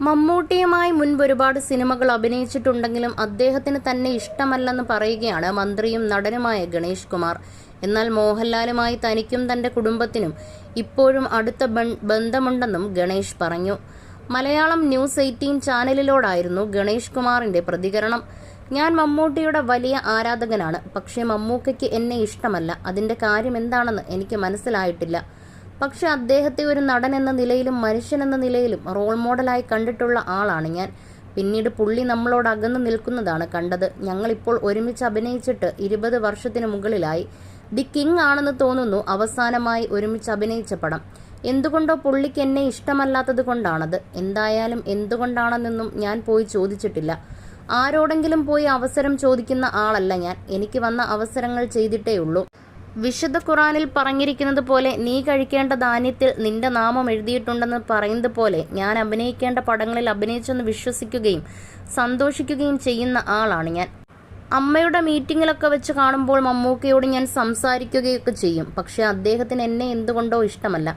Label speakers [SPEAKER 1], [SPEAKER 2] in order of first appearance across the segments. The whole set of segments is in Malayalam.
[SPEAKER 1] മമ്മൂട്ടിയുമായി മുൻപ് ഒരുപാട് സിനിമകൾ അഭിനയിച്ചിട്ടുണ്ടെങ്കിലും അദ്ദേഹത്തിന് തന്നെ ഇഷ്ടമല്ലെന്ന് പറയുകയാണ് മന്ത്രിയും നടനുമായ ഗണേഷ് കുമാർ. എന്നാൽ മോഹൻലാലുമായി തനിക്കും തന്റെ കുടുംബത്തിനും ഇപ്പോഴും അടുത്ത ബന്ധമുണ്ടെന്നും ഗണേഷ് പറഞ്ഞു. മലയാളം ന്യൂസ് 18 ചാനലിലോടായിരുന്നു ഗണേഷ് കുമാറിന്റെ പ്രതികരണം. ഞാൻ മമ്മൂട്ടിയുടെ വലിയ ആരാധകനാണ്. പക്ഷേ മമ്മൂക്കയ്ക്ക് എന്നെ ഇഷ്ടമല്ല. അതിന്റെ കാര്യം എന്താണെന്ന് എനിക്ക് മനസ്സിലായിട്ടില്ല. പക്ഷെ അദ്ദേഹത്തെ ഒരു നടൻ എന്ന നിലയിലും മനുഷ്യനെന്ന നിലയിലും റോൾ മോഡലായി കണ്ടിട്ടുള്ള ആളാണ് ഞാൻ. പിന്നീട് പുള്ളി നമ്മളോട് അകന്നു നിൽക്കുന്നതാണ് കണ്ടത്. ഞങ്ങളിപ്പോൾ ഒരുമിച്ച് അഭിനയിച്ചിട്ട് 20 വർഷത്തിന് മുകളിലായി. ദി കിങ് ആണെന്ന് തോന്നുന്നു അവസാനമായി ഒരുമിച്ച് അഭിനയിച്ച പടം. എന്തുകൊണ്ടോ പുള്ളിക്ക് എന്നെ ഇഷ്ടമല്ലാത്തത് കൊണ്ടാണത്. എന്തായാലും എന്തുകൊണ്ടാണെന്നൊന്നും ഞാൻ പോയി ചോദിച്ചിട്ടില്ല. ആരോടെങ്കിലും പോയി അവസരം ചോദിക്കുന്ന ആളല്ല ഞാൻ. എനിക്ക് വന്ന അവസരങ്ങൾ ചെയ്തിട്ടേ ഉള്ളൂ. വിശുദ്ധ ഖുറാനിൽ പറഞ്ഞിരിക്കുന്നത് പോലെ നീ കഴിക്കേണ്ട ധാന്യത്തിൽ നിന്റെ നാമം എഴുതിയിട്ടുണ്ടെന്ന് പറയുന്നത് പോലെ ഞാൻ അഭിനയിക്കേണ്ട പടങ്ങളിൽ അഭിനയിച്ചെന്ന് വിശ്വസിക്കുകയും സന്തോഷിക്കുകയും ചെയ്യുന്ന ആളാണ് ഞാൻ. അമ്മയുടെ മീറ്റിങ്ങിലൊക്കെ വെച്ച് കാണുമ്പോൾ മമ്മൂക്കയോട് ഞാൻ സംസാരിക്കുകയൊക്കെ ചെയ്യും. പക്ഷെ അദ്ദേഹത്തിന് എന്നെ എന്തുകൊണ്ടോ ഇഷ്ടമല്ല.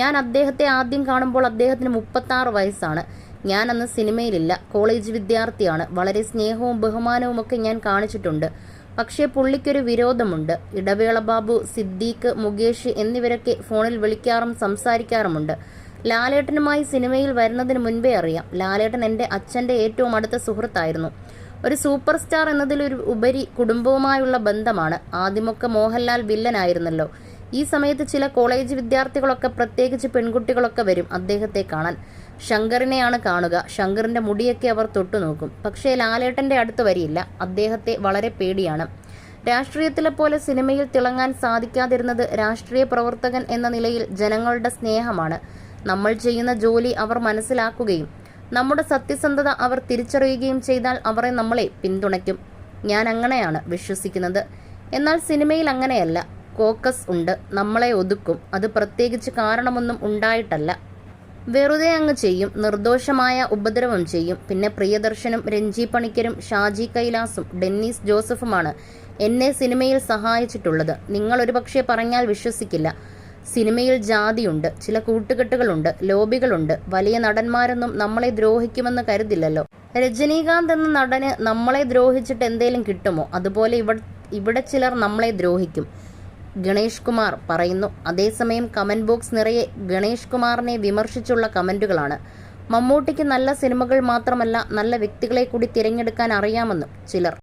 [SPEAKER 1] ഞാൻ അദ്ദേഹത്തെ ആദ്യം കാണുമ്പോൾ അദ്ദേഹത്തിന് 36 വയസ്സാണ്. ഞാൻ അന്ന് സിനിമയിലില്ല, കോളേജ് വിദ്യാർത്ഥിയാണ്. വളരെ സ്നേഹവും ബഹുമാനവും ഒക്കെ ഞാൻ കാണിച്ചിട്ടുണ്ട്. പക്ഷേ പുള്ളിക്കൊരു വിരോധമുണ്ട്. ഇടവേള ബാബു, സിദ്ദീഖ്, മുകേഷ് എന്നിവരൊക്കെ ഫോണിൽ വിളിക്കാറും സംസാരിക്കാറുമുണ്ട്. ലാലേട്ടനുമായി സിനിമയിൽ വരുന്നതിന് മുൻപേ അറിയാം. ലാലേട്ടൻ എൻ്റെ അച്ഛൻ്റെ ഏറ്റവും അടുത്ത സുഹൃത്തായിരുന്നു. ഒരു സൂപ്പർ സ്റ്റാർ എന്നതിലൊരു ഉപരി കുടുംബവുമായുള്ള ബന്ധമാണ്. ആദ്യമൊക്കെ മോഹൻലാൽ വില്ലനായിരുന്നല്ലോ. ഈ സമയത്ത് ചില കോളേജ് വിദ്യാർത്ഥികളൊക്കെ, പ്രത്യേകിച്ച് പെൺകുട്ടികളൊക്കെ വരും അദ്ദേഹത്തെ കാണാൻ. ശങ്കറിനെയാണ് കാണുക. ശങ്കറിന്റെ മുടിയൊക്കെ അവർ തൊട്ടുനോക്കും. പക്ഷേ ലാലേട്ടന്റെ അടുത്ത് വരില്ല. അദ്ദേഹത്തെ വളരെ പേടിയാണ്. രാഷ്ട്രീയത്തിലെ പോലെ സിനിമയിൽ തിളങ്ങാൻ സാധിക്കാതിരുന്നത് രാഷ്ട്രീയ പ്രവർത്തകൻ എന്ന നിലയിൽ ജനങ്ങളുടെ സ്നേഹമാണ്. നമ്മൾ ചെയ്യുന്ന ജോലി അവർ മനസ്സിലാക്കുകയും നമ്മുടെ സത്യസന്ധത അവർ തിരിച്ചറിയുകയും ചെയ്താൽ അവരെ നമ്മളെ പിന്തുണയ്ക്കും. ഞാൻ അങ്ങനെയാണ് വിശ്വസിക്കുന്നത്. എന്നാൽ സിനിമയിൽ അങ്ങനെയല്ല. കോക്കസ് ഉണ്ട്, നമ്മളെ ഒതുക്കും. അത് പ്രത്യേകിച്ച് കാരണമൊന്നും ഉണ്ടായിട്ടല്ല. വെറുതെ അങ്ങ് ചെയ്യും. നിർദോഷമായ ഉപദ്രവം ചെയ്യും. പിന്നെ പ്രിയദർശനും രഞ്ജി പണിക്കരും ഷാജി കൈലാസും ഡെന്നീസ് ജോസഫുമാണ് എന്നെ സിനിമയിൽ സഹായിച്ചിട്ടുള്ളത്. നിങ്ങൾ ഒരുപക്ഷെ പറഞ്ഞാൽ വിശ്വസിക്കില്ല. സിനിമയിൽ ജാതിയുണ്ട്, ചില കൂട്ടുകെട്ടുകളുണ്ട്, ലോബികളുണ്ട്. വലിയ നടന്മാരൊന്നും നമ്മളെ ദ്രോഹിക്കുമെന്ന് കരുതില്ലല്ലോ. രജനീകാന്ത് എന്ന നടന് നമ്മളെ ദ്രോഹിച്ചിട്ട് എന്തേലും കിട്ടുമോ? അതുപോലെ ഇവിടെ ചിലർ നമ്മളെ ദ്രോഹിക്കും, ഗണേഷ് കുമാർ പറയുന്നു. അതേസമയം കമന്റ് ബോക്സ് നിറയെ ഗണേഷ് കുമാറിനെ വിമർശിച്ചുള്ള കമന്റുകളാണ്. മമ്മൂട്ടിക്ക് നല്ല സിനിമകൾ മാത്രമല്ല നല്ല വ്യക്തികളെ കൂടി തിരഞ്ഞെടുക്കാൻ അറിയാമെന്നും ചിലർ